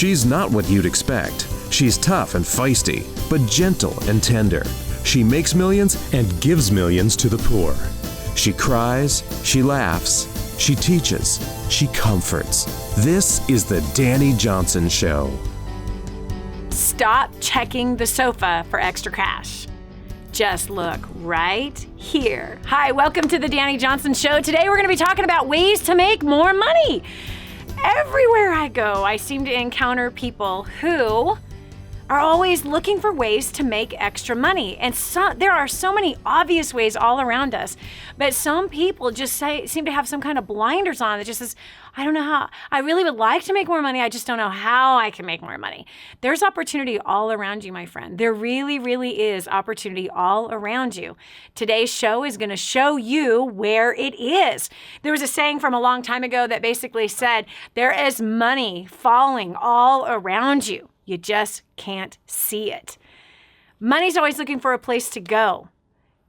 She's not what you'd expect. She's tough and feisty, but gentle and tender. She makes millions and gives millions to the poor. She cries, she laughs, she teaches, she comforts. This is the Dani Johnson Show. Stop checking the sofa for extra cash. Just look right here. Hi, welcome to the Dani Johnson Show. Today we're going to be talking about ways to make more money. Everywhere I go, I seem to encounter people who are always looking for ways to make extra money. And there are so many obvious ways all around us, but some people just seem to have some kind of blinders on that just says, I don't know how. I really would like to make more money. I just don't know how I can make more money. There's opportunity all around you, my friend. There really, really is opportunity all around you. Today's show is going to show you where it is. There was a saying from a long time ago that basically said, there is money falling all around you. You just can't see it. Money's always looking for a place to go.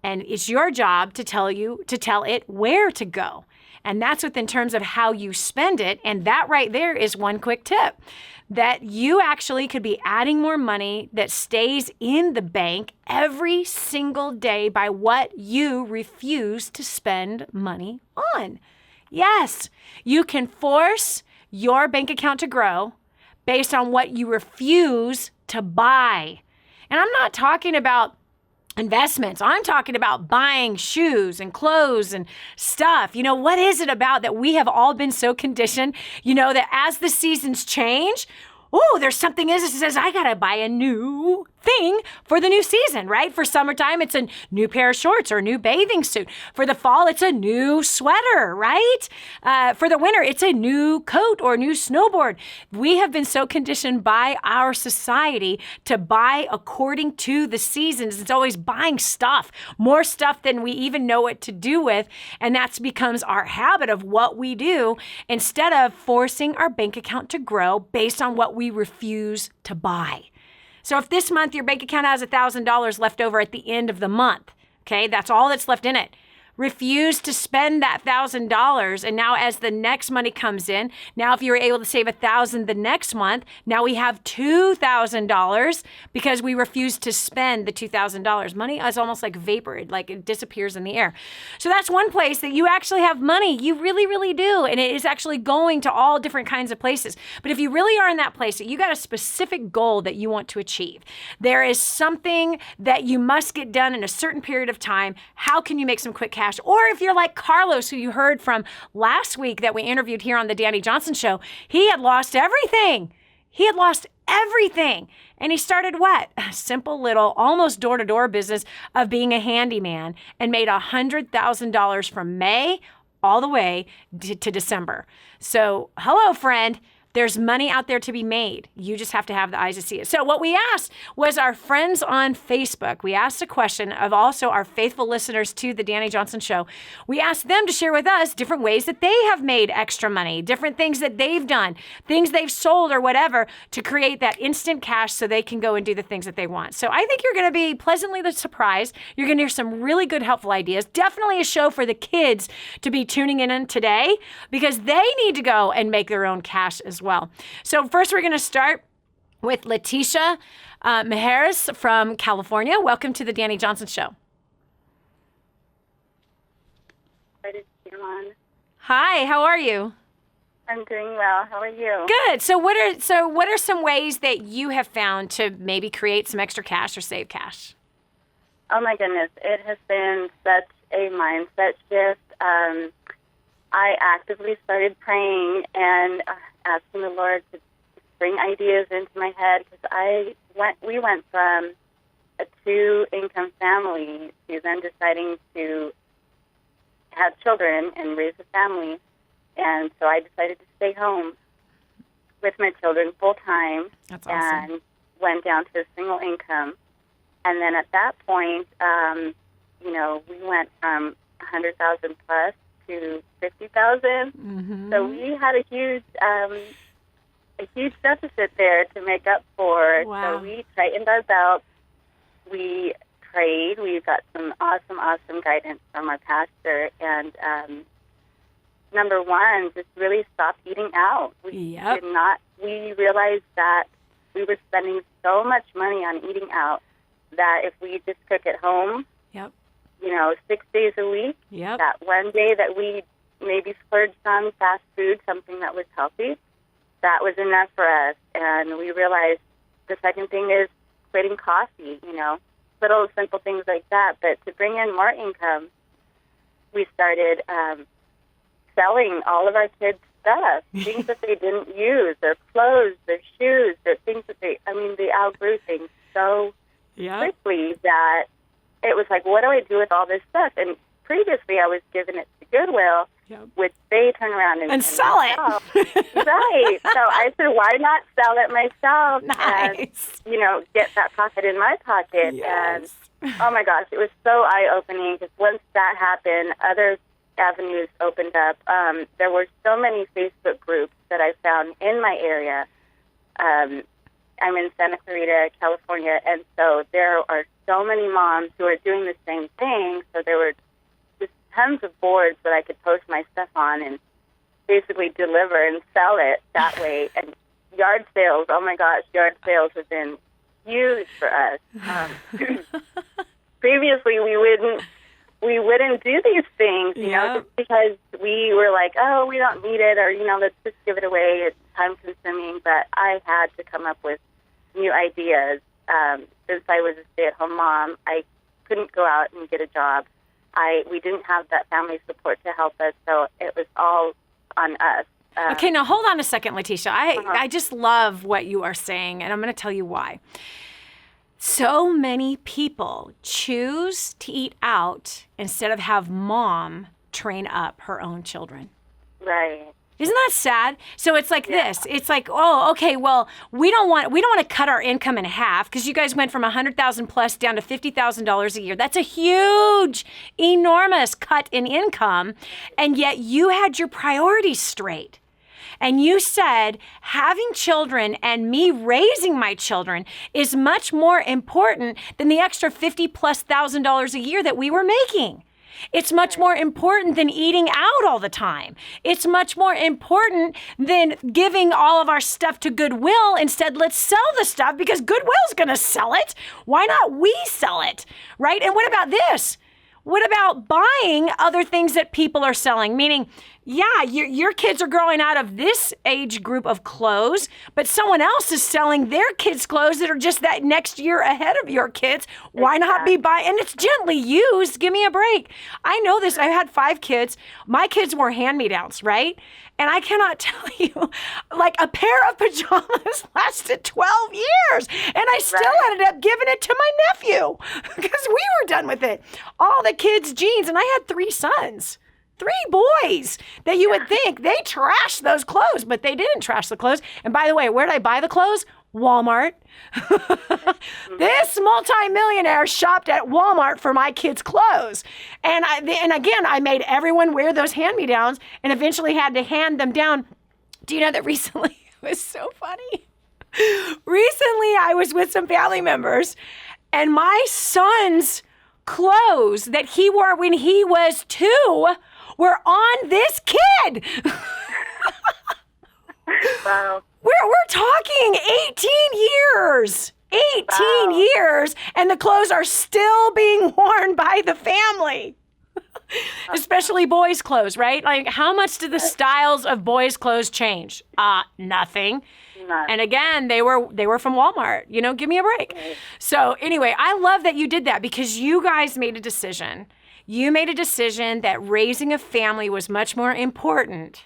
And it's your job to tell it where to go. And that's within terms of how you spend it. And that right there is one quick tip, that you actually could be adding more money that stays in the bank every single day by what you refuse to spend money on. Yes, you can force your bank account to grow based on what you refuse to buy. And I'm not talking about investments. I'm talking about buying shoes and clothes and stuff. What is it about that we have all been so conditioned, that as the seasons change, there's something that says, I got to buy a new thing for the new season, right? For summertime, it's a new pair of shorts or a new bathing suit. For the fall, it's a new sweater, right? For the winter, it's a new coat or a new snowboard. We have been so conditioned by our society to buy according to the seasons. It's always buying stuff, more stuff than we even know what to do with. And that becomes our habit of what we do instead of forcing our bank account to grow based on what we refuse to buy. So if this month your bank account has $1,000 left over at the end of the month, okay, that's all that's left in it. Refuse to spend that $1,000. And now as the next money comes in, now if you were able to save $1,000 the next month, now we have $2,000 because we refused to spend the $2,000. Money is almost like vapor, like it disappears in the air. So that's one place that you actually have money. You really, really do. And it is actually going to all different kinds of places. But if you really are in that place, that you got a specific goal that you want to achieve, there is something that you must get done in a certain period of time. How can you make some quick cash? Or if you're like Carlos, who you heard from last week that we interviewed here on the Dani Johnson Show, he had lost everything. He had lost everything. And he started what? A simple little, almost door-to-door business of being a handyman and made $100,000 from May all the way to December. So, hello, friend. There's money out there to be made. You just have to have the eyes to see it. So what we asked was our friends on Facebook. We asked a question of also our faithful listeners to the Dani Johnson Show. We asked them to share with us different ways that they have made extra money, different things that they've done, things they've sold or whatever to create that instant cash so they can go and do the things that they want. So I think you're going to be pleasantly surprised. You're going to hear some really good, helpful ideas. Definitely a show for the kids to be tuning in today because they need to go and make their own cash as well. So first we're going to start with Letitia Mejeras from California. Welcome to the Dani Johnson Show. Hi, how are you? I'm doing well. How are you? Good. So what are some ways that you have found to maybe create some extra cash or save cash? Oh my goodness, it has been such a mindset shift. I actively started praying and asking the Lord to bring ideas into my head because we went from a 2-income family to then deciding to have children and raise a family. And so I decided to stay home with my children full time. That's awesome. And went down to a single income. And then at that point, we went from 100,000 plus to 50,000. Mm-hmm. So we had a huge deficit there to make up for. Wow. So we tightened our belts. We prayed. We got some awesome guidance from our pastor, and number one, just really stopped eating out. We realized that we were spending so much money on eating out that if we just cook at home, 6 days a week, that one day that we maybe splurged on fast food, something that was healthy, that was enough for us. And we realized the second thing is quitting coffee, little simple things like that. But to bring in more income, we started selling all of our kids' stuff, things that they didn't use, their clothes, their shoes, their things that they outgrew things so quickly that it was like, what do I do with all this stuff? And previously I was giving it to Goodwill, which they turn around and sell it. Right. So I said, why not sell it myself Nice. and, get that profit in my pocket? Yes. And, oh, my gosh, it was so eye-opening because once that happened, other avenues opened up. There were so many Facebook groups that I found in my area. I'm in Santa Clarita, California, and so there are so many moms who are doing the same thing. So there were just tons of boards that I could post my stuff on and basically deliver and sell it that way. And yard sales, oh my gosh, yard sales have been huge for us. Previously, we wouldn't do these things, just because we were like, oh, we don't need it, or, let's just give it away. It's time-consuming. But I had to come up with new ideas. Since I was a stay-at-home mom, I couldn't go out and get a job. We didn't have that family support to help us, so it was all on us. Okay, now hold on a second, Letitia. I just love what you are saying, and I'm going to tell you why. So many people choose to eat out instead of have mom train up her own children. Right. Isn't that sad? So it's like this. It's like, oh, okay, well, we don't want to cut our income in half because you guys went from $100,000 plus down to $50,000 a year. That's a huge, enormous cut in income, and yet you had your priorities straight. And you said having children and me raising my children is much more important than the extra $50,000+ a year that we were making. It's much more important than eating out all the time. It's much more important than giving all of our stuff to Goodwill. Instead, let's sell the stuff because Goodwill's going to sell it. Why not we sell it, right? And what about this? What about buying other things that people are selling? Meaning, your kids are growing out of this age group of clothes, but someone else is selling their kids' clothes that are just that next year ahead of your kids. Why not be buying? And it's gently used. Give me a break. I know this. I had 5 kids. My kids wore hand-me-downs, right? And I cannot tell you, like a pair of pajamas lasted 12 years. And I still ended up giving it to my nephew because we were done with it. All the kids' jeans. And I had 3 sons. 3 boys that you would think they trashed those clothes, but they didn't trash the clothes. And by the way, where did I buy the clothes? Walmart. This multimillionaire shopped at Walmart for my kids' clothes. And again, I made everyone wear those hand-me-downs and eventually had to hand them down. Do you know that recently? It was so funny. Recently, I was with some family members and my son's clothes that he wore when he was 2 were on this kid. Wow. We're talking 18 years. 18 years, and the clothes are still being worn by the family. Especially boys' clothes, right? Like, how much do the styles of boys' clothes change? Nothing. And again, they were from Walmart. Give me a break. Right. So anyway, I love that you did that because you guys made a decision. You made a decision that raising a family was much more important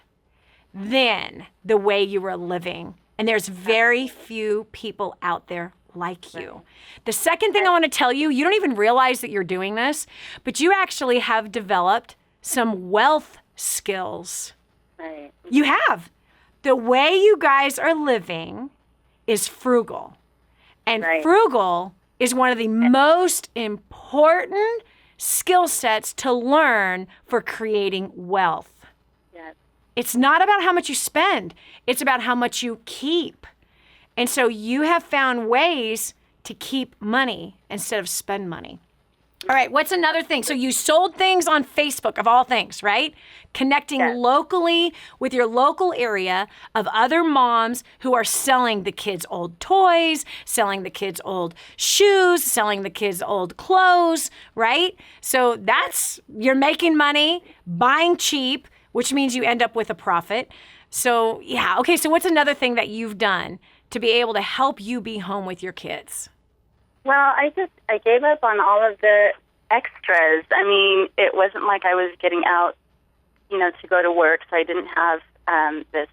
than the way you were living. And there's very few people out there like you. The second thing I want to tell you, you don't even realize that you're doing this, but you actually have developed some wealth skills. Right. You have. The way you guys are living is frugal. And frugal is one of the most important skill sets to learn for creating wealth. Yes. It's not about how much you spend. It's about how much you keep. And so you have found ways to keep money instead of spend money. All right, what's another thing? So you sold things on Facebook, of all things, right? Connecting locally with your local area of other moms who are selling the kids old toys, selling the kids old shoes, selling the kids old clothes, right? So you're making money, buying cheap, which means you end up with a profit. So yeah, okay, so what's another thing that you've done to be able to help you be home with your kids? Well, I gave up on all of the extras. I mean, it wasn't like I was getting out, to go to work, so I didn't have this,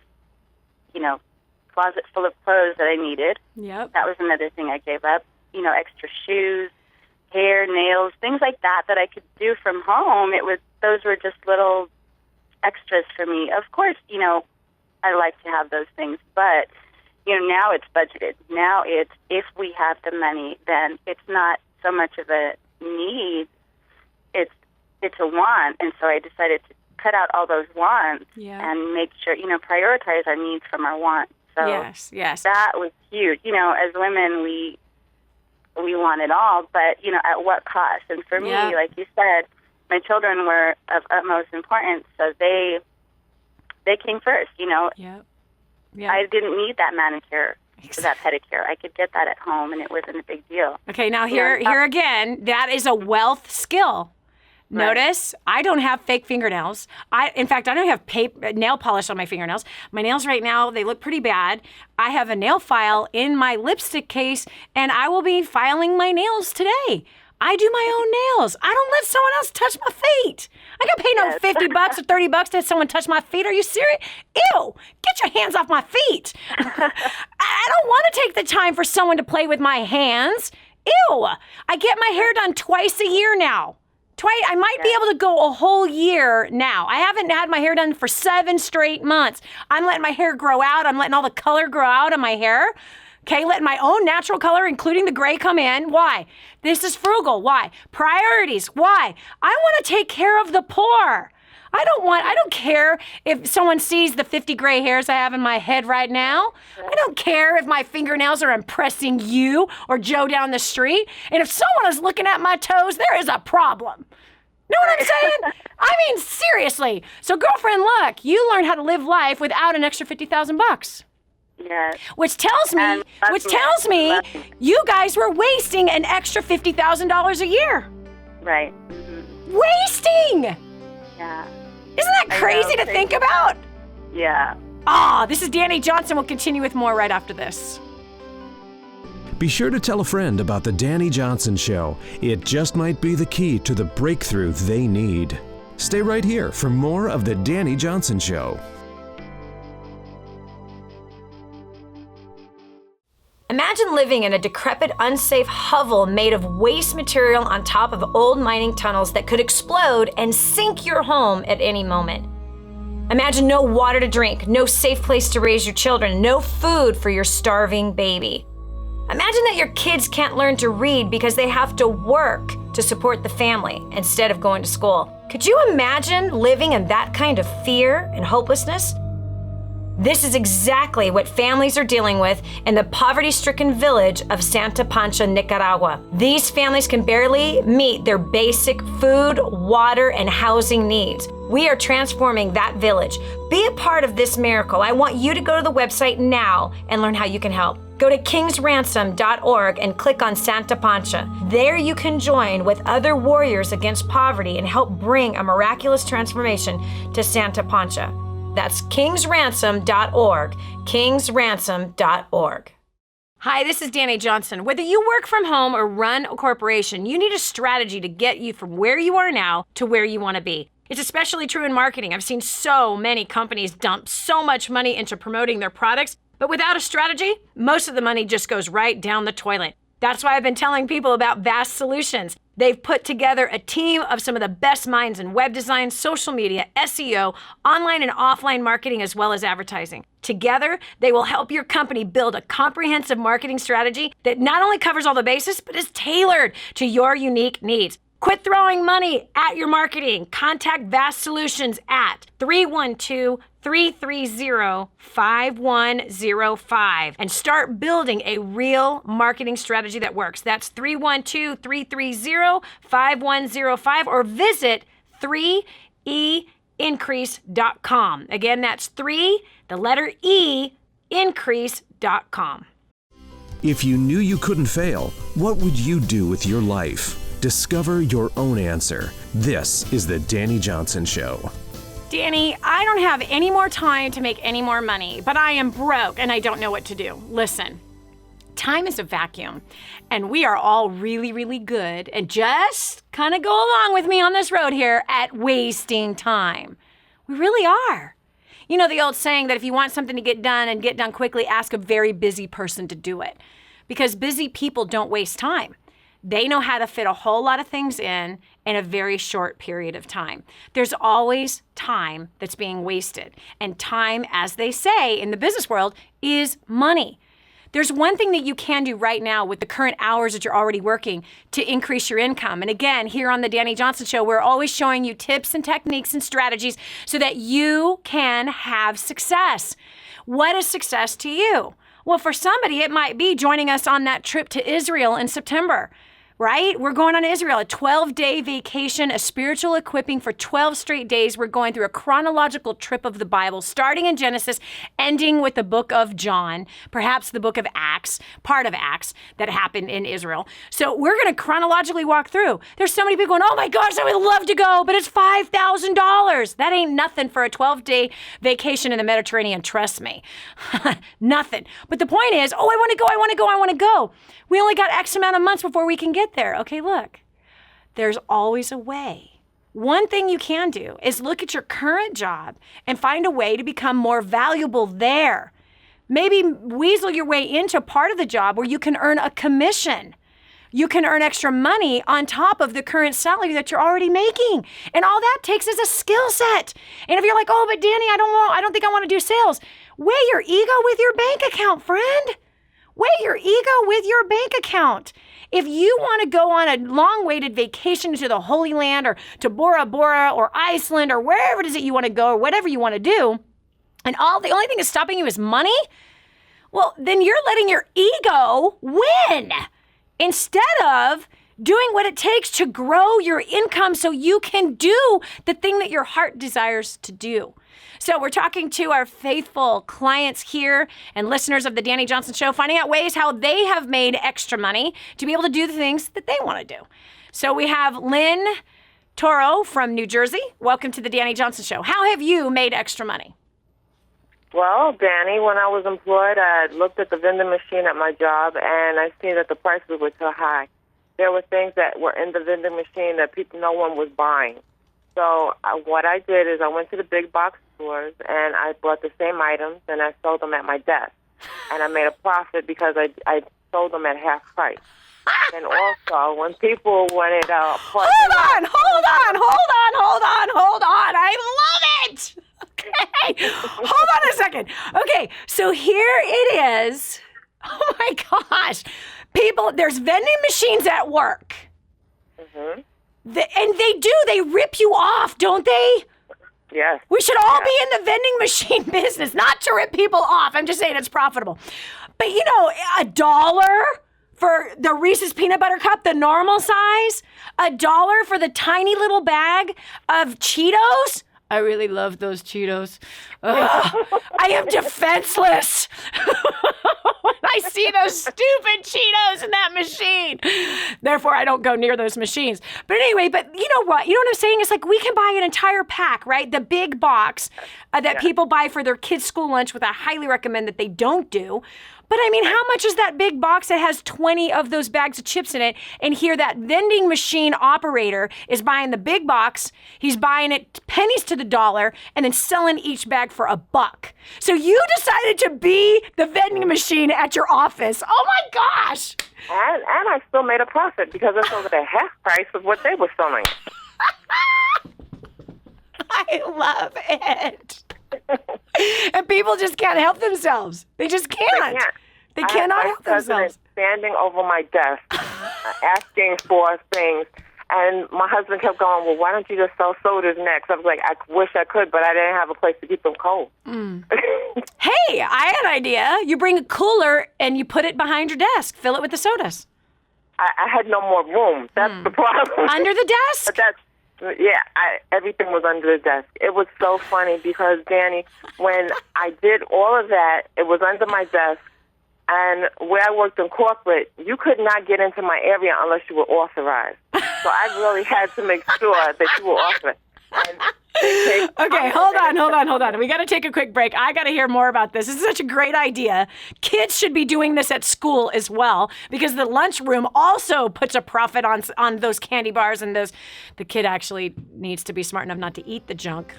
closet full of clothes that I needed. Yep. That was another thing I gave up. Extra shoes, hair, nails, things like that I could do from home. Those were just little extras for me. Of course, I like to have those things, but now it's budgeted. Now it's, if we have the money, then it's not so much of a need. It's a want. And so I decided to cut out all those wants and make sure, prioritize our needs from our wants. So yes. That was huge. As women, we want it all, but, at what cost? And for me, like you said, my children were of utmost importance, so they came first, Yeah. I didn't need that manicure or that pedicure. I could get that at home, and it wasn't a big deal. Okay, now here again, that is a wealth skill. Right. Notice, I don't have fake fingernails. In fact, I don't have nail polish on my fingernails. My nails right now, they look pretty bad. I have a nail file in my lipstick case, and I will be filing my nails today. I do my own nails. I don't let someone else touch my feet. I got paid no $50 or $30 to have someone touch my feet. Are you serious? Ew! Get your hands off my feet. I don't want to take the time for someone to play with my hands. Ew! I get my hair done twice a year now. I might be able to go a whole year now. I haven't had my hair done for 7 straight months. I'm letting my hair grow out. I'm letting all the color grow out of my hair. Okay, letting my own natural color, including the gray, come in. Why? This is frugal. Why? Priorities. Why? I want to take care of the poor. I don't care if someone sees the 50 gray hairs I have in my head right now. I don't care if my fingernails are impressing you or Joe down the street. And if someone is looking at my toes, there is a problem. Know what I'm saying? I mean, seriously. So girlfriend, look, you learned how to live life without an extra $50,000. Yes. Which tells me you guys were wasting an extra $50,000 a year. Right. Mm-hmm. Wasting! Yeah. Isn't that crazy to think about? Yeah. This is Dani Johnson. We'll continue with more right after this. Be sure to tell a friend about the Dani Johnson Show. It just might be the key to the breakthrough they need. Stay right here for more of the Dani Johnson Show. Imagine living in a decrepit, unsafe hovel made of waste material on top of old mining tunnels that could explode and sink your home at any moment. Imagine no water to drink, no safe place to raise your children, no food for your starving baby. Imagine that your kids can't learn to read because they have to work to support the family instead of going to school. Could you imagine living in that kind of fear and hopelessness? This is exactly what families are dealing with in the poverty-stricken village of Santa Pancha, Nicaragua. These families can barely meet their basic food, water, and housing needs. We are transforming that village. Be a part of this miracle. I want you to go to the website now and learn how you can help. Go to kingsransom.org and click on Santa Pancha. There you can join with other warriors against poverty and help bring a miraculous transformation to Santa Pancha. That's kingsransom.org, kingsransom.org. Hi, this is Dani Johnson. Whether you work from home or run a corporation, you need a strategy to get you from where you are now to where you want to be. It's especially true in marketing. I've seen so many companies dump so much money into promoting their products, but without a strategy, most of the money just goes right down the toilet. That's why I've been telling people about Vast Solutions. They've put together a team of some of the best minds in web design, social media, SEO, online and offline marketing, as well as advertising. Together, they will help your company build a comprehensive marketing strategy that not only covers all the bases, but is tailored to your unique needs. Quit throwing money at your marketing. Contact Vast Solutions at 312-330-5105 and start building a real marketing strategy that works. That's 312-330-5105 or visit 3eincrease.com. Again, that's 3increase.com. If you knew you couldn't fail, what would you do with your life? Discover your own answer. This is the Dani Johnson Show. Dani, I don't have any more time to make any more money, but I am broke and I don't know what to do. Listen, time is a vacuum, and we are all really, really good, and just kind of go along with me on this road here at wasting time. We really are. You know the old saying that if you want something to get done and get done quickly, ask a very busy person to do it. Because busy people don't waste time. They know how to fit a whole lot of things in a very short period of time. There's always time that's being wasted. And time, as they say in the business world, is money. There's one thing that you can do right now with the current hours that you're already working to increase your income. And again, here on the Dani Johnson Show, we're always showing you tips and techniques and strategies so that you can have success. What is success to you? Well, for somebody, it might be joining us on that trip to Israel in September. Right? We're going on Israel, a 12-day vacation, a spiritual equipping for 12 straight days. We're going through a chronological trip of the Bible, starting in Genesis, ending with the book of John, perhaps the book of Acts, part of Acts that happened in Israel. So we're going to chronologically walk through. There's so many people going, oh my gosh, I would love to go, but it's $5,000. That ain't nothing for a 12-day vacation in the Mediterranean, trust me. Nothing. But the point is, oh, I want to go, I want to go, I want to go. We only got X amount of months before we can get there. Okay, look, there's always a way. One thing you can do is look at your current job and find a way to become more valuable there. Maybe weasel your way into part of the job where you can earn a commission. You can earn extra money on top of the current salary that you're already making. And all that takes is a skill set. And if you're like, oh, but Dani, I don't think I want to do sales. Weigh your ego with your bank account, friend. Weigh your ego with your bank account. If you want to go on a long-awaited vacation to the Holy Land or to Bora Bora or Iceland or wherever it is that you want to go or whatever you want to do, and the only thing that's stopping you is money, well, then you're letting your ego win instead of doing what it takes to grow your income so you can do the thing that your heart desires to do. So we're talking to our faithful clients here and listeners of the Dani Johnson Show, finding out ways how they have made extra money to be able to do the things that they want to do. So we have Lynn Toro from New Jersey. Welcome to the Dani Johnson Show. How have you made extra money? Well, Dani, when I was employed, I looked at the vending machine at my job, and I seen that the prices were too high. There were things that were in the vending machine that no one was buying. So what I did is I went to the big box stores and I bought the same items and I sold them at my desk. And I made a profit because I sold them at half price. And also, when people wanted Hold on. I love it. Okay. Hold on a second. Okay. So here it is. Oh my gosh. People, there's vending machines at work. Mm-hmm. They rip you off, don't they? Yes. We should all be in the vending machine business, not to rip people off. I'm just saying it's profitable. But you know, $1 for the Reese's peanut butter cup, the normal size, $1 for the tiny little bag of Cheetos. I really love those Cheetos. Ugh, I am defenseless when I see those stupid Cheetos in that machine. Therefore, I don't go near those machines. But anyway, you know what? You know what I'm saying? It's like we can buy an entire pack, right? The big box that people buy for their kids' school lunch, which I highly recommend that they don't do. But I mean, how much is that big box that has 20 of those bags of chips in it? And here that vending machine operator is buying the big box. He's buying it pennies to the dollar and then selling each bag for $1. So you decided to be the vending machine at your office. Oh my gosh. And I still made a profit because I sold it at half price of what they were selling. I love it. And people just can't help themselves. They just can't. They cannot help themselves. Standing over my desk, asking for things, And my husband kept going, well, why don't you just sell sodas next? I was like, I wish I could, but I didn't have a place to keep them cold. Hey, I had an idea. You bring a cooler and you put it behind your desk. Fill it with the sodas. I had no more room. That's the problem. Under the desk? But everything was under the desk. It was so funny because, Dani, when I did all of that, it was under my desk. And where I worked in corporate, you could not get into my area unless you were authorized. So I really had to make sure that you were authorized. Okay, hold on. We got to take a quick break. I got to hear more about this. This is such a great idea. Kids should be doing this at school as well, because the lunchroom also puts a profit on those candy bars and those. The kid actually needs to be smart enough not to eat the junk.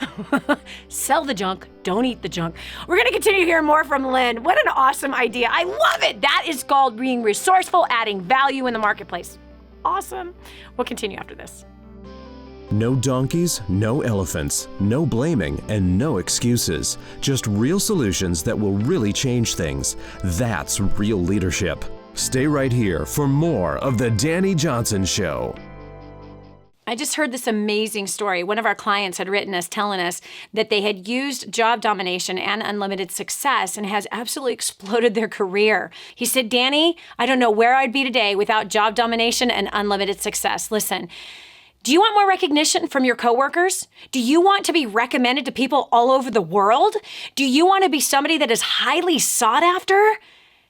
Sell the junk, don't eat the junk. We're going to continue to hear more from Lynn. What an awesome idea. I love it. That is called being resourceful, adding value in the marketplace. Awesome. We'll continue after this. No donkeys, no elephants, no blaming, and no excuses. Just real solutions that will really change things. That's real leadership. Stay right here for more of The Dani Johnson Show. I just heard this amazing story. One of our clients had written us telling us that they had used job domination and unlimited success and has absolutely exploded their career. He said, Dani, I don't know where I'd be today without job domination and unlimited success. Listen, do you want more recognition from your coworkers? Do you want to be recommended to people all over the world? Do you want to be somebody that is highly sought after?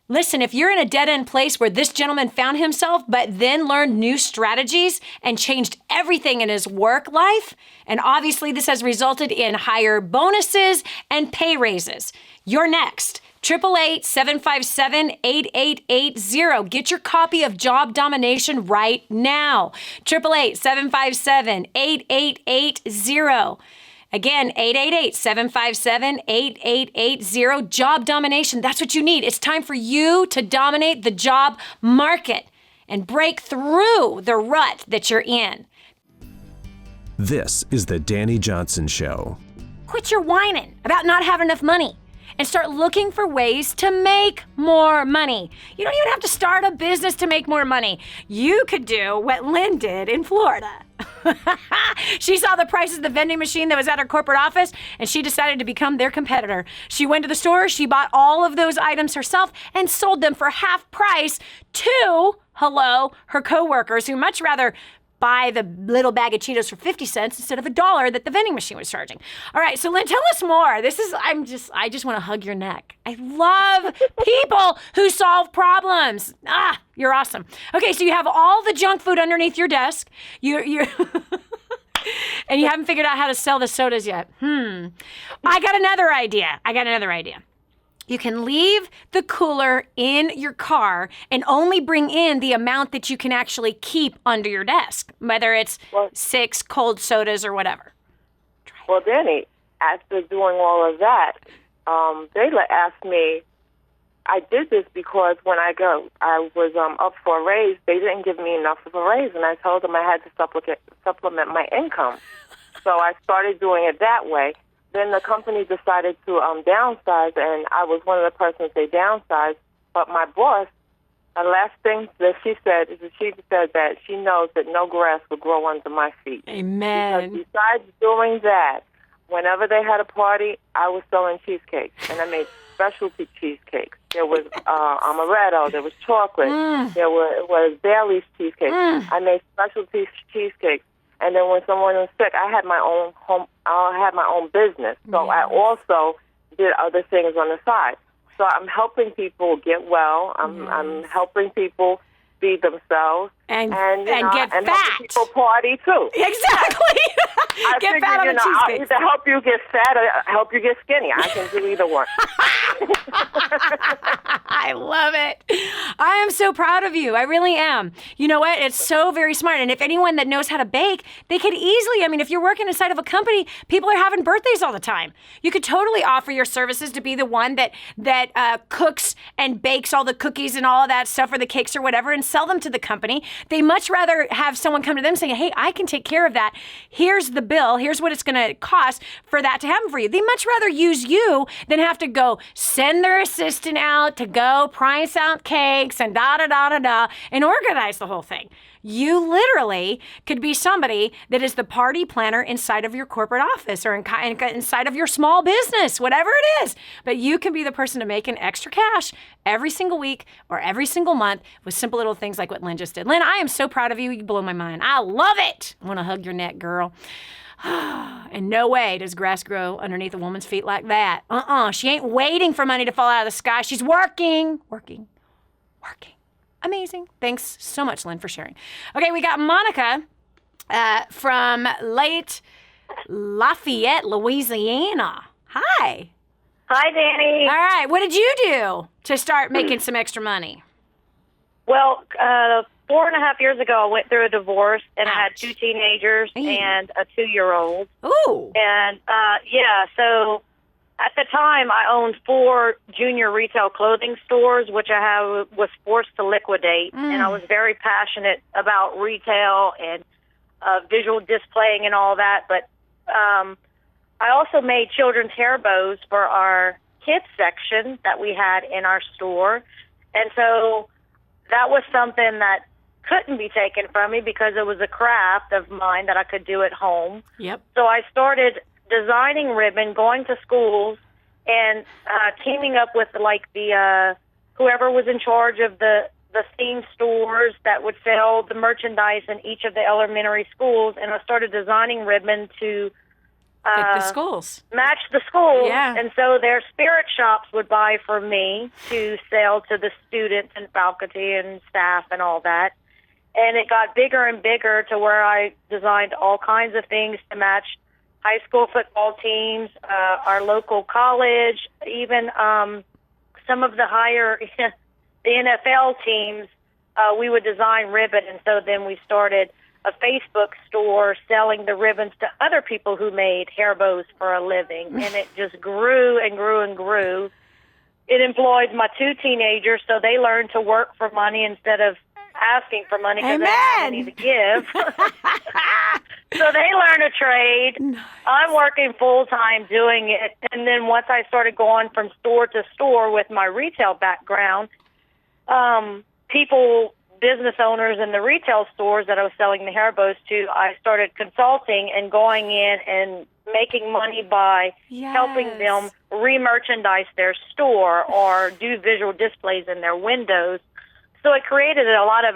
Listen, if you're in a dead-end place where this gentleman found himself, but then learned new strategies and changed everything in his work life, and obviously this has resulted in higher bonuses and pay raises, you're next. 888-757-8880. Get your copy of Job Domination right now. 888-757-8880. Again, 888-757-8880. Job Domination. That's what you need. It's time for you to dominate the job market and break through the rut that you're in. This is The Dani Johnson Show. Quit your whining about not having enough money and start looking for ways to make more money. You don't even have to start a business to make more money. You could do what Lynn did in Florida. She saw the prices of the vending machine that was at her corporate office, and she decided to become their competitor. She went to the store, she bought all of those items herself, and sold them for half price to, her coworkers who much rather buy the little bag of Cheetos for 50 cents instead of $1 that the vending machine was charging. All right, so Lynn, tell us more. I just want to hug your neck. I love people who solve problems. You're awesome. Okay, so you have all the junk food underneath your desk. You're and you haven't figured out how to sell the sodas yet. I got another idea. You can leave the cooler in your car and only bring in the amount that you can actually keep under your desk, whether it's 6 cold sodas or whatever. Well, Dani, after doing all of that, they asked me, I did this because when I was up for a raise, they didn't give me enough of a raise, and I told them I had to supplement my income. So I started doing it that way. Then the company decided to downsize, and I was one of the persons they downsized. But my boss, the last thing that she said is that she said that she knows that no grass will grow under my feet. Amen. Because besides doing that, whenever they had a party, I was selling cheesecakes, and I made specialty cheesecakes. There was amaretto, there was chocolate, there was Bailey's cheesecake. I made specialty cheesecakes. And then when someone was sick, I had my own home. I had my own business, so I also did other things on the side. So I'm helping people get well. I'm helping people feed themselves and get fat. Helping people party too. Exactly. Get fat on the cheesecake. I'll either help you get fat or help you get skinny. I can do either one. I love it. I am so proud of you. I really am. You know what? It's so very smart. And if anyone that knows how to bake, they could easily, if you're working inside of a company, people are having birthdays all the time. You could totally offer your services to be the one that cooks and bakes all the cookies and all of that stuff or the cakes or whatever and sell them to the company. They much rather have someone come to them saying, hey, I can take care of that. Here's the bill. Here's what it's going to cost for that to happen for you. They much rather use you than have to go send their assistant out to go price out cakes cakes and da-da-da-da-da and organize the whole thing. You literally could be somebody that is the party planner inside of your corporate office or inside of your small business, whatever it is. But you can be the person to make an extra cash every single week or every single month with simple little things like what Lynn just did. Lynn, I am so proud of you. You blow my mind. I love it. I want to hug your neck, girl. And no way does grass grow underneath a woman's feet like that. She ain't waiting for money to fall out of the sky. She's working. Amazing. Thanks so much, Lynn, for sharing. Okay, we got Monica from Late Lafayette, Louisiana. Hi. Hi, Dani. All right. What did you do to start making some extra money? Well, 4.5 years ago, I went through a divorce, and I had 2 teenagers and a 2-year-old. Ooh. And, so at the time, I owned 4 junior retail clothing stores, which was forced to liquidate. And I was very passionate about retail and visual displaying and all that. But I also made children's hair bows for our kids section that we had in our store. And so that was something that couldn't be taken from me because it was a craft of mine that I could do at home. Yep. So I started designing ribbon, going to schools, and teaming up with the whoever was in charge of the theme stores that would sell the merchandise in each of the elementary schools, and I started designing ribbon to Fit the schools. Match the schools. Yeah. And so their spirit shops would buy from me to sell to the students and faculty and staff and all that. And it got bigger and bigger to where I designed all kinds of things to match high school football teams, our local college, even some of the higher, the NFL teams, we would design ribbon. And so then we started a Facebook store selling the ribbons to other people who made hair bows for a living. And it just grew and grew and grew. It employed my 2 teenagers, so they learned to work for money instead of asking for money because they had money to give. So they learned a trade. Nice. I'm working full-time doing it. And then once I started going from store to store with my retail background, business owners in the retail stores that I was selling the hair bows to, I started consulting and going in and making money by helping them re-merchandise their store or do visual displays in their windows. So it created a lot of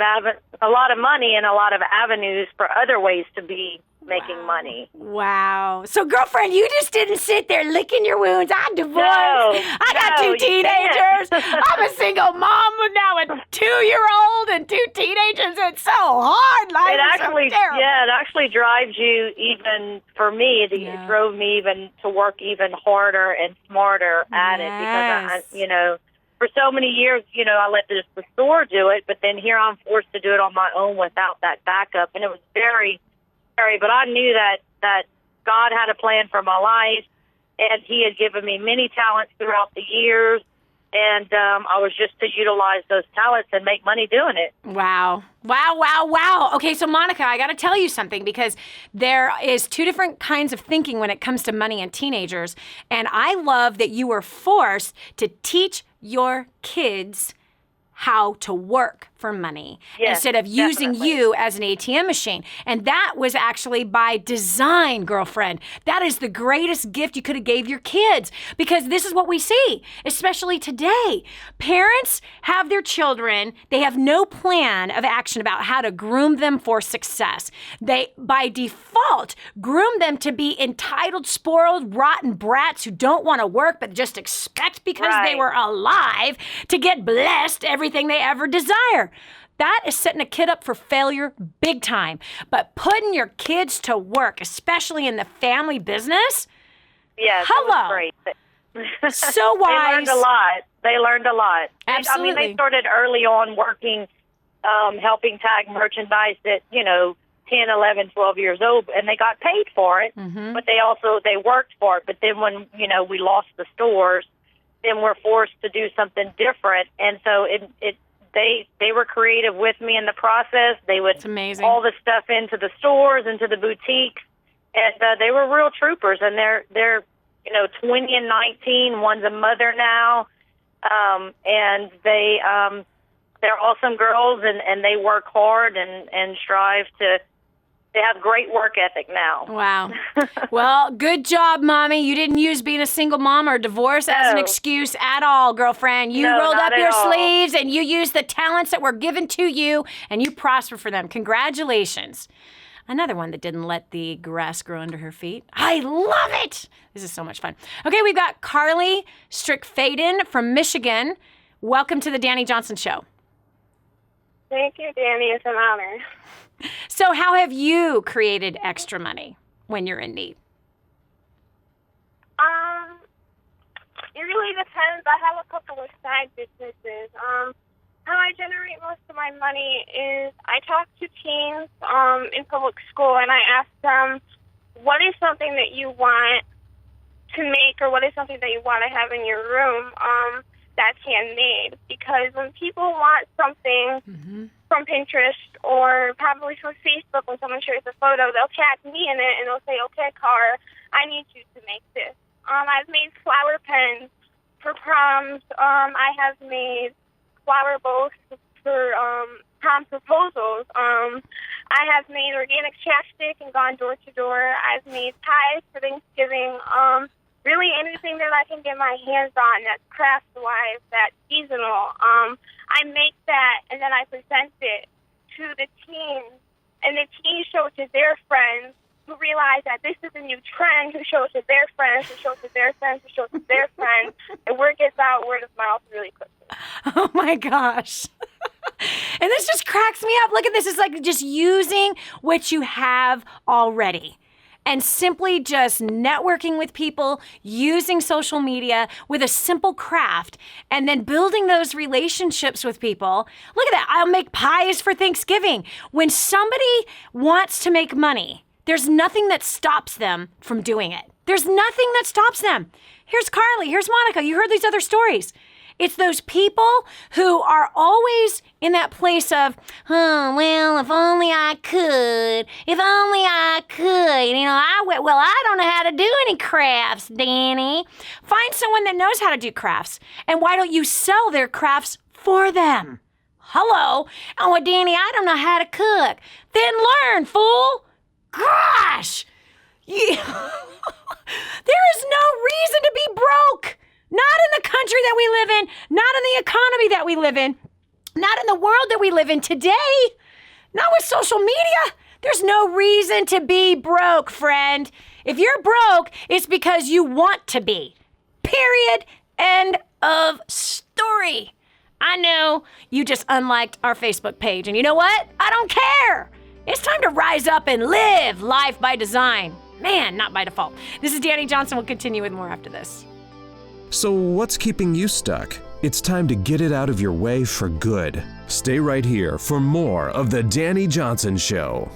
money and a lot of avenues for other ways to be making money. Wow. So, girlfriend, you just didn't sit there licking your wounds. I'm divorced. I got 2 teenagers. I'm a single mom with now a 2-year-old and 2 teenagers. It's so hard. Life is so terrible. Yeah, it actually drives you even, for me, it drove me even to work even harder and smarter at it because, for so many years, I let the store do it, but then here I'm forced to do it on my own without that backup. And it was very scary, but I knew that God had a plan for my life, and He had given me many talents throughout the years, and I was just to utilize those talents and make money doing it. Wow. Okay, so Monica, I got to tell you something because there is 2 different kinds of thinking when it comes to money and teenagers, and I love that you were forced to teach your kids how to work for money instead of using you as an ATM machine. And that was actually by design, girlfriend. That is the greatest gift you could have gave your kids because this is what we see, especially today. Parents have their children. They have no plan of action about how to groom them for success. They, by default, groom them to be entitled, spoiled, rotten brats who don't want to work but just expect because they were alive to get blessed everything they ever desire. That is setting a kid up for failure big time. But putting your kids to work, especially in the family business, that was great. So wise. They learned a lot. Absolutely. They started early on working, helping tag merchandise at, 10, 11, 12 years old, and they got paid for it, but they worked for it. But then when, we lost the stores, then we're forced to do something different. And so they were creative with me in the process. They would all the stuff into the stores, into the boutiques, and they were real troopers. And they're 20 and 19. One's a mother now, and they they're awesome girls, and they work hard and strive to. They have great work ethic now. Wow. Well, good job, Mommy. You didn't use being a single mom or divorce as an No. excuse at all, girlfriend. You No, rolled not up at your all. sleeves and you used the talents that were given to you and you prosper for them. Congratulations. Another one that didn't let the grass grow under her feet. I love it. This is so much fun. Okay, we've got Carly Strickfaden from Michigan. Welcome to the Dani Johnson Show. Thank you, Dani. It's an honor. So how have you created extra money when you're in need? It really depends. I have a couple of side businesses. How I generate most of my money is I talk to teens in public school, and I ask them, what is something that you want to make, or what is something that you want to have in your room that's handmade? Because when people want something from Pinterest or probably from Facebook, when someone shares a photo, they'll tag me in it and they'll say, okay, Cara, I need you to make this. I've made flower pens for proms. I have made flower bows for prom proposals. I have made organic chapstick and gone door to door. I've made pies for Thanksgiving. Really anything that I can get my hands on that's craft-wise, that's seasonal. I make that, and then I present it to the teens, and the teens show it to their friends, who realize that this is a new trend, who show it to their friends, who show it to their friends, who show it to their friends, and word gets out, word of mouth really quickly. Oh my gosh. And this just cracks me up. Look at this. It's like just using what you have already. And simply just networking with people, using social media with a simple craft, and then building those relationships with people. Look at that. I'll make pies for Thanksgiving. When somebody wants to make money, there's nothing that stops them from doing it. There's nothing that stops them. Here's Carly. Here's Monica. You heard these other stories. It's those people who are always in that place of, oh, well, if only I could. If only I could. You know, I don't know how to do any crafts, Dani. Find someone that knows how to do crafts. And why don't you sell their crafts for them? Hello. Oh, well, Dani, I don't know how to cook. Then learn, fool. Gosh. There is no reason to be broke. Not in the country that we live in, not in the economy that we live in, not in the world that we live in today, not with social media. There's no reason to be broke, friend. If you're broke, it's because you want to be. Period. End of story. I know you just unliked our Facebook page, and you know what? I don't care. It's time to rise up and live life by design. Man, not by default. This is Dani Johnson. We'll continue with more after this. So what's keeping you stuck? It's time to get it out of your way for good. Stay right here for more of the Dani Johnson Show.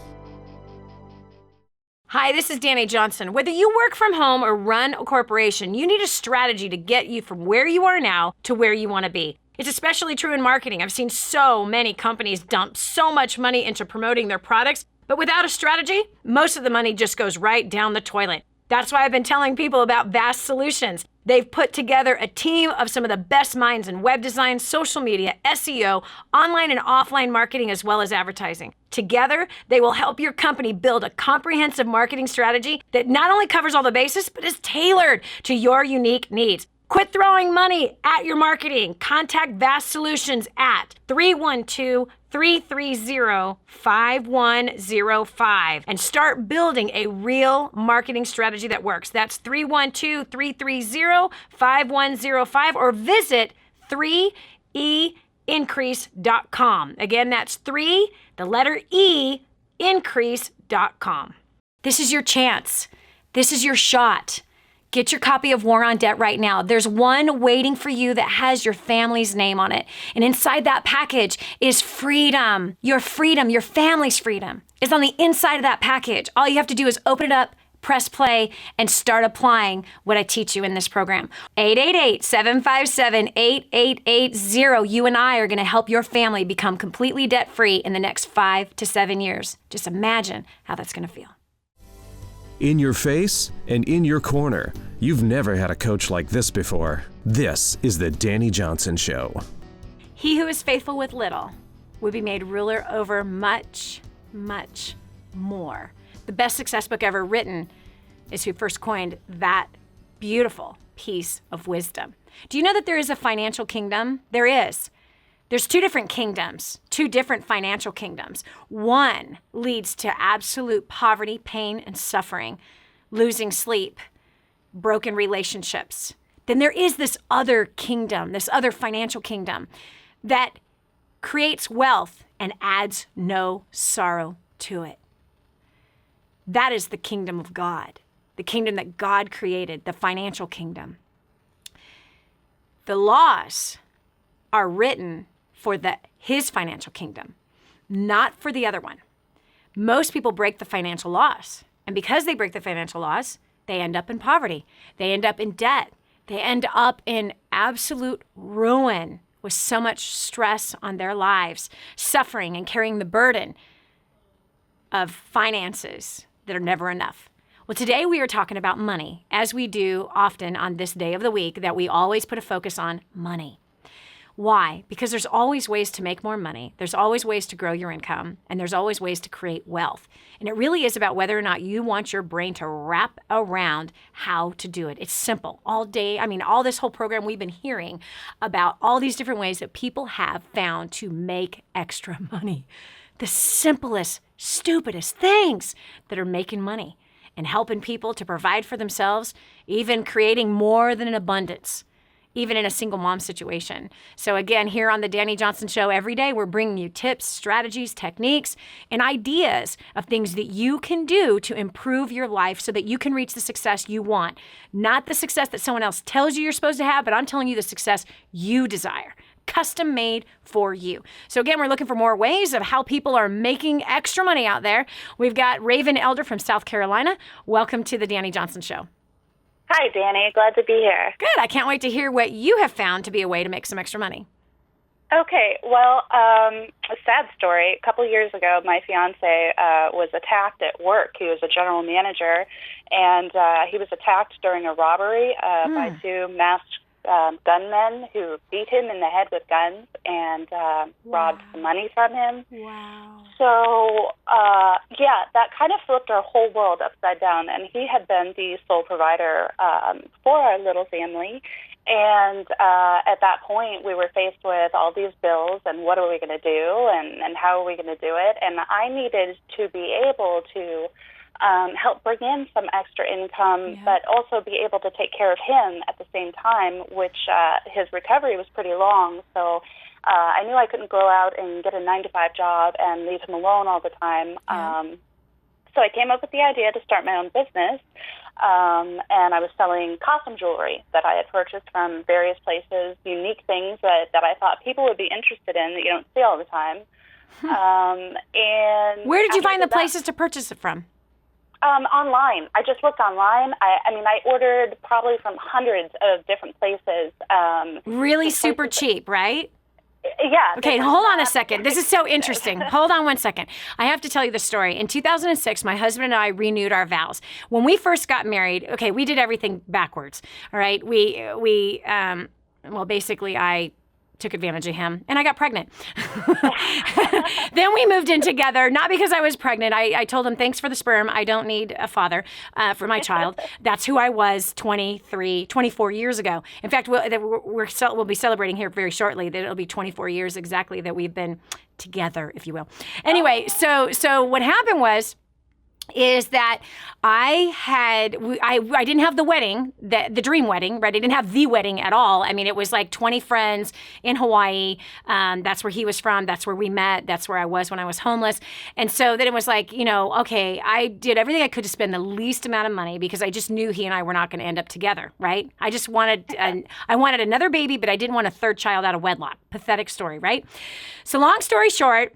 Hi, this is Dani Johnson. Whether you work from home or run a corporation, you need a strategy to get you from where you are now to where you want to be. It's especially true in marketing. I've seen so many companies dump so much money into promoting their products, but without a strategy, most of the money just goes right down the toilet. That's why I've been telling people about Vast Solutions. They've put together a team of some of the best minds in web design, social media, SEO, online and offline marketing, as well as advertising. Together, they will help your company build a comprehensive marketing strategy that not only covers all the bases, but is tailored to your unique needs. Quit throwing money at your marketing. Contact Vast Solutions at 312-330-5105 and start building a real marketing strategy that works. That's 312-330-5105 or visit 3eincrease.com. Again, that's 3, the letter E, increase.com. This is your chance. This is your shot. Get your copy of War on Debt right now. There's one waiting for you that has your family's name on it. And inside that package is freedom. Your family's freedom is on the inside of that package. All you have to do is open it up, press play, and start applying what I teach you in this program. 888-757-8880. You and I are going to help your family become completely debt-free in the next 5 to 7 years. Just imagine how that's going to feel. In your face and in your corner. You've never had a coach like this before. This is the Dani Johnson Show. He who is faithful with little will be made ruler over much, much more. The best success book ever written is who first coined that beautiful piece of wisdom. Do you know that there is a financial kingdom? There is. There's two different kingdoms, two different financial kingdoms. One leads to absolute poverty, pain, and suffering, losing sleep, broken relationships. Then there is this other kingdom, this other financial kingdom that creates wealth and adds no sorrow to it. That is the kingdom of God, the kingdom that God created, the financial kingdom. The laws are written for his financial kingdom, not for the other one. Most people break the financial laws. And because they break the financial laws, they end up in poverty. They end up in debt. They end up in absolute ruin with so much stress on their lives, suffering and carrying the burden of finances that are never enough. Well, today we are talking about money, as we do often on this day of the week, that we always put a focus on money. Why? Because there's always ways to make more money. There's always ways to grow your income, and there's always ways to create wealth. And it really is about whether or not you want your brain to wrap around how to do it. It's simple. All day, all this whole program we've been hearing about all these different ways that people have found to make extra money. The simplest, stupidest things that are making money and helping people to provide for themselves, even creating more than an abundance, even in a single mom situation. So again, here on the Dani Johnson Show every day, we're bringing you tips, strategies, techniques, and ideas of things that you can do to improve your life so that you can reach the success you want. Not the success that someone else tells you you're supposed to have, but I'm telling you the success you desire. Custom made for you. So again, we're looking for more ways of how people are making extra money out there. We've got Raven Elder from South Carolina. Welcome to the Dani Johnson Show. Hi, Dani. Glad to be here. Good. I can't wait to hear what you have found to be a way to make some extra money. Okay. Well, a sad story. A couple years ago, my fiance was attacked at work. He was a general manager, and he was attacked during a robbery by two masked gunmen who beat him in the head with guns and robbed some money from him. Wow. So, that kind of flipped our whole world upside down. And he had been the sole provider for our little family. And at that point, we were faced with all these bills and what are we going to do and how are we going to do it? And I needed to be able to help bring in some extra income, but also be able to take care of him at the same time, which his recovery was pretty long. So I knew I couldn't go out and get a 9-to-5 job and leave him alone all the time. So I came up with the idea to start my own business, and I was selling costume jewelry that I had purchased from various places, unique things that I thought people would be interested in that you don't see all the time. And where did you find the places to purchase it from? Online. I just looked online. I ordered probably from hundreds of different places. Really super cheap, right? Yeah. Okay, hold on a second. This is so interesting. Hold on one second. I have to tell you the story. In 2006, my husband and I renewed our vows. When we first got married, okay, we did everything backwards, all right? Basically, I took advantage of him, and I got pregnant. Then we moved in together, not because I was pregnant. I told him, thanks for the sperm. I don't need a father for my child. That's who I was 24 years ago. In fact, we'll be celebrating here very shortly that it'll be 24 years exactly that we've been together, if you will. Anyway, so what happened is that I didn't have the wedding, the dream wedding, right? I didn't have the wedding at all. I mean, it was like 20 friends in Hawaii. That's where he was from. That's where we met. That's where I was when I was homeless. And so then it was like, okay, I did everything I could to spend the least amount of money because I just knew he and I were not going to end up together, right? I just wanted, I wanted another baby, but I didn't want a third child out of wedlock. Pathetic story, right? So long story short,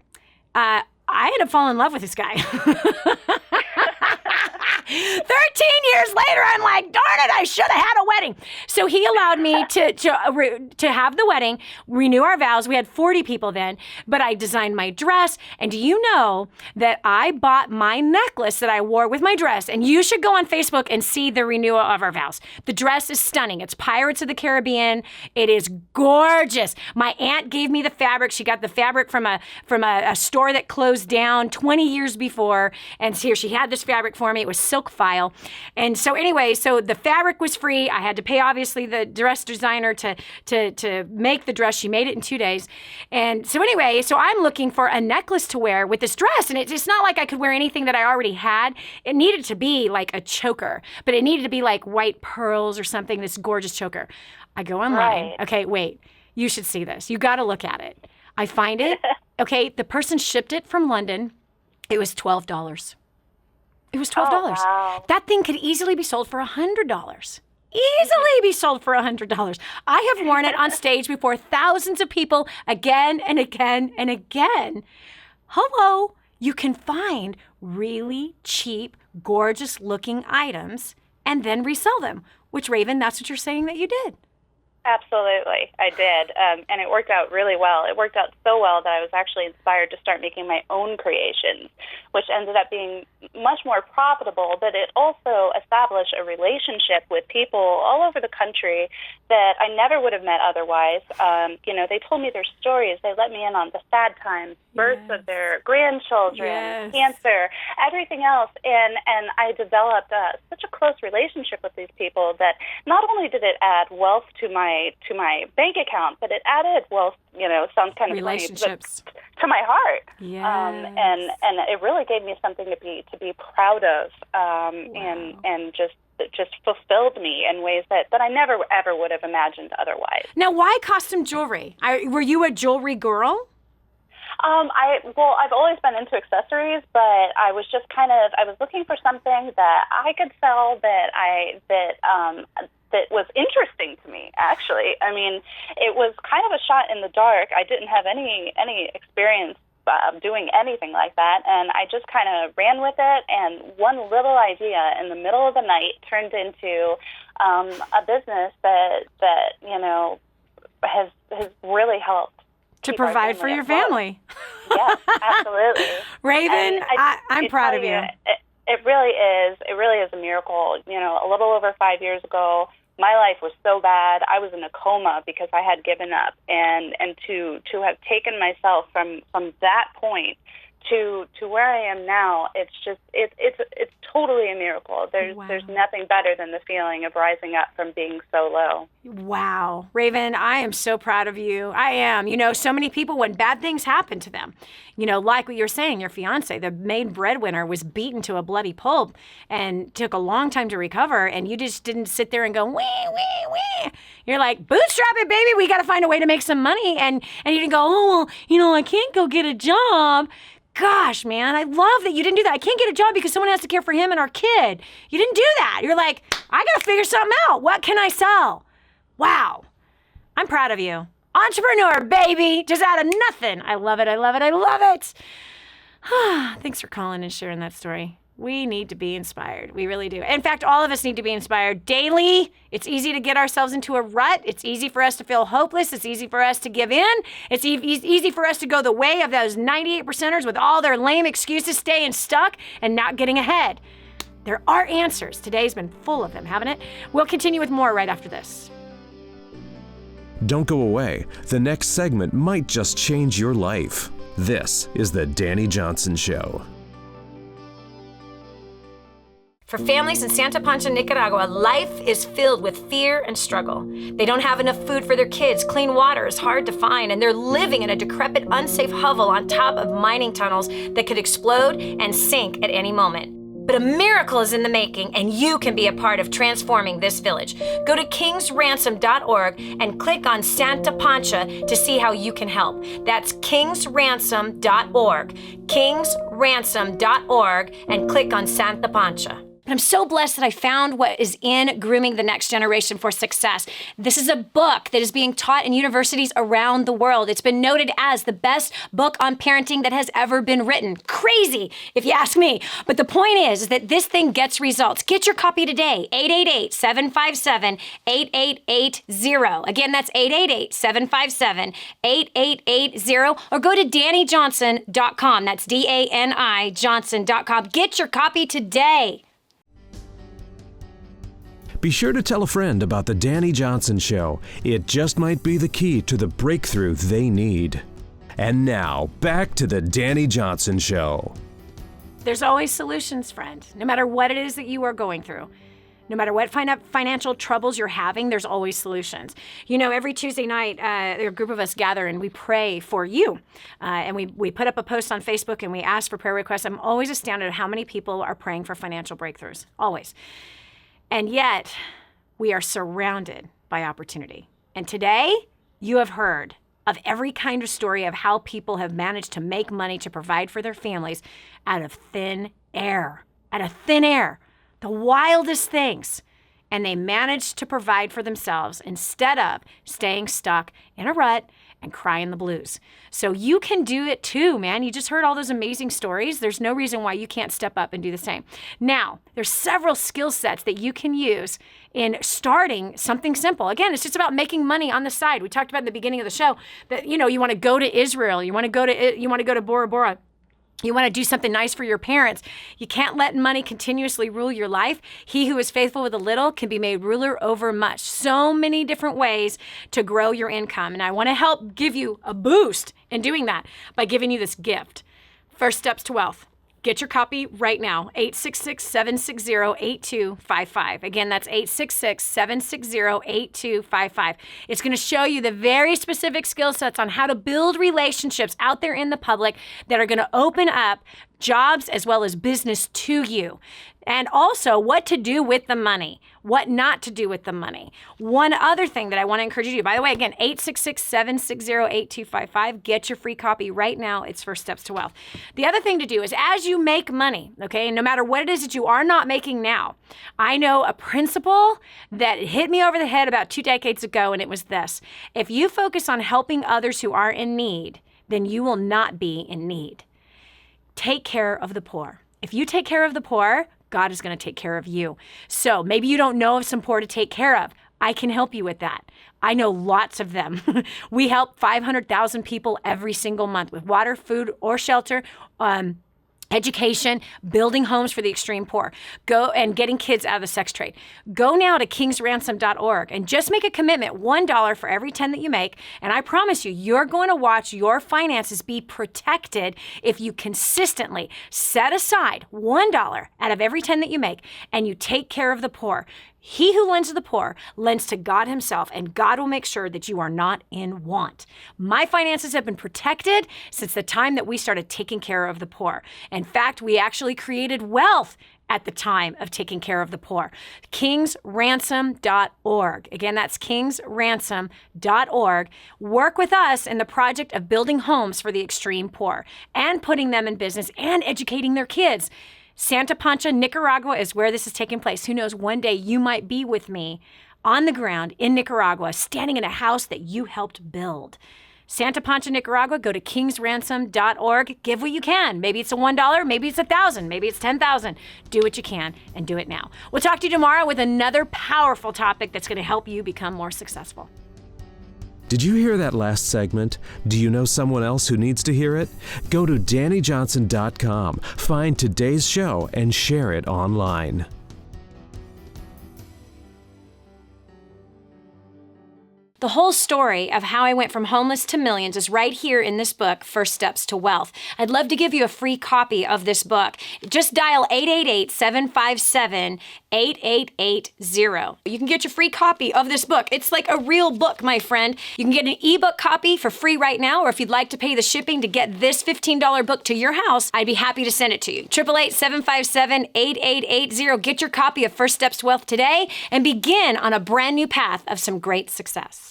I ended up falling in love with this guy. years later, I'm like, darn it, I should have had a wedding. So he allowed me to have the wedding, renew our vows. We had 40 people then, but I designed my dress. And do you know that I bought my necklace that I wore with my dress? And you should go on Facebook and see the renewal of our vows. The dress is stunning. It's Pirates of the Caribbean. It is gorgeous. My aunt gave me the fabric. She got the fabric from a store that closed down 20 years before. And here she had this fabric for me. It was silk file. And so anyway, so the fabric was free. I had to pay, obviously, the dress designer to make the dress. She made it in 2 days. And so anyway, so I'm looking for a necklace to wear with this dress. And it's not like I could wear anything that I already had. It needed to be like a choker, but it needed to be like white pearls or something, this gorgeous choker. I go online. Right. Okay, wait. You should see this. You got to look at it. I find it. Okay, the person shipped it from London. It was $12. It was $12. Oh, wow. That thing could easily be sold for $100. Easily be sold for $100. I have worn it on stage before thousands of people again and again and again. Hello, you can find really cheap, gorgeous looking items and then resell them, which, Raven, that's what you're saying that you did. Absolutely, I did, and it worked out really well. It worked out so well that I was actually inspired to start making my own creations, which ended up being much more profitable, but it also established a relationship with people all over the country that I never would have met otherwise. They told me their stories. They let me in on the sad times, births of their grandchildren, cancer, everything else, and I developed such a close relationship with these people that not only did it add wealth to my bank account, but it added wealth, sounds kind of relationships funny, but to my heart. Yes. And it really gave me something to be proud of, and just fulfilled me in ways that I never ever would have imagined otherwise. Now, why costume jewelry? Were you a jewelry girl? I've always been into accessories, but I was just I was looking for something that I could sell that was interesting to me, actually. I mean, it was kind of a shot in the dark. I didn't have any experience doing anything like that, and I just kind of ran with it, and one little idea in the middle of the night turned into a business that has really helped to provide for your family. Yes, absolutely. Raven, I'm proud of you. It really is. It really is a miracle. A little over 5 years ago, my life was so bad. I was in a coma because I had given up, and to have taken myself from that point to where I am now, it's totally a miracle. There's nothing better than the feeling of rising up from being so low. Wow. Raven, I am so proud of you. I am. So many people, when bad things happen to them, like what you're saying, your fiance, the main breadwinner, was beaten to a bloody pulp and took a long time to recover, and you just didn't sit there and go, wee, wee, wee. You're like, bootstrap it, baby. We got to find a way to make some money. And you didn't go, oh, well, I can't go get a job. Gosh, man, I love that you didn't do that. I can't get a job because someone has to care for him and our kid. You didn't do that. You're like, I got to figure something out. What can I sell? Wow. I'm proud of you. Entrepreneur, baby. Just out of nothing. I love it. I love it. I love it. Thanks for calling and sharing that story. We need to be inspired. We really do. In fact, all of us need to be inspired daily. It's easy to get ourselves into a rut. It's easy for us to feel hopeless. It's easy for us to give in. It's easy for us to go the way of those 98%ers with all their lame excuses, staying stuck and not getting ahead. There are answers. Today's been full of them, haven't it? We'll continue with more right after this. Don't go away. The next segment might just change your life. This is the Dani Johnson Show. For families in Santa Pancha, Nicaragua, life is filled with fear and struggle. They don't have enough food for their kids, clean water is hard to find, and they're living in a decrepit, unsafe hovel on top of mining tunnels that could explode and sink at any moment. But a miracle is in the making, and you can be a part of transforming this village. Go to kingsransom.org and click on Santa Pancha to see how you can help. That's kingsransom.org, kingsransom.org, and click on Santa Pancha. But I'm so blessed that I found what is in Grooming the Next Generation for Success. This is a book that is being taught in universities around the world. It's been noted as the best book on parenting that has ever been written. Crazy, if you ask me. But the point is that this thing gets results. Get your copy today, 888-757-8880. Again, that's 888-757-8880, or go to DaniJohnson.com. That's D-A-N-I Johnson.com. Get your copy today. Be sure to tell a friend about the Dani Johnson Show. It just might be the key to the breakthrough they need. And now, back to the Dani Johnson Show. There's always solutions, friend. No matter what it is that you are going through, no matter what financial troubles you're having, there's always solutions. You know, every Tuesday night, a group of us gather and we pray for you. And we put up a post on Facebook and we ask for prayer requests. I'm always astounded at how many people are praying for financial breakthroughs. Always. And yet, we are surrounded by opportunity. And today, you have heard of every kind of story of how people have managed to make money to provide for their families out of thin air. Out of thin air. The wildest things. And they managed to provide for themselves instead of staying stuck in a rut and crying the blues. So you can do it too, man. You just heard all those amazing stories. There's no reason why you can't step up and do the same. Now, there's several skill sets that you can use in starting something simple. Again, it's just about making money on the side. We talked about in the beginning of the show that, you know, you want to go to Israel, you want to go to Bora Bora. You want to do something nice for your parents. You can't let money continuously rule your life. He who is faithful with a little can be made ruler over much. So many different ways to grow your income. And I want to help give you a boost in doing that by giving you this gift. First Steps to Wealth. Get your copy right now, 866-760-8255. Again, that's 866-760-8255. It's going to show you the very specific skill sets on how to build relationships out there in the public that are going to open up jobs as well as business to you. And also what to do with the money, what not to do with the money. One other thing that I want to encourage you to do, by the way, again, 866-760-8255. Get your free copy right now. It's First Steps to Wealth. The other thing to do is as you make money, okay, no matter what it is that you are not making now, I know a principle that hit me over the head about 2 decades ago, and it was this. If you focus on helping others who are in need, then you will not be in need. Take care of the poor. If you take care of the poor, God is going to take care of you. So maybe you don't know of some poor to take care of. I can help you with that. I know lots of them. We help 500,000 people every single month with water, food, or shelter, education, building homes for the extreme poor, go and getting kids out of the sex trade. Go now to kingsransom.org and just make a commitment, $1 for every 10 that you make. And I promise you, you're going to watch your finances be protected if you consistently set aside $1 out of every 10 that you make and you take care of the poor. He who lends to the poor lends to God himself, and God will make sure that you are not in want. My finances have been protected since the time that we started taking care of the poor. In fact, we actually created wealth at the time of taking care of the poor. kingsransom.org. Again, that's kingsransom.org. Work with us in the project of building homes for the extreme poor and putting them in business and educating their kids. Santa Pancha, Nicaragua is where this is taking place. Who knows, one day you might be with me on the ground in Nicaragua, standing in a house that you helped build. Santa Pancha, Nicaragua, go to kingsransom.org. Give what you can. Maybe it's a $1, maybe it's 1,000, maybe it's 10,000. Do what you can and do it now. We'll talk to you tomorrow with another powerful topic that's going to help you become more successful. Did you hear that last segment? Do you know someone else who needs to hear it? Go to DaniJohnson.com, find today's show, and share it online. The whole story of how I went from homeless to millions is right here in this book, First Steps to Wealth. I'd love to give you a free copy of this book. Just dial 888-757-8880. You can get your free copy of this book. It's like a real book, my friend. You can get an ebook copy for free right now, or if you'd like to pay the shipping to get this $15 book to your house, I'd be happy to send it to you. 888-757-8880. Get your copy of First Steps to Wealth today and begin on a brand new path of some great success.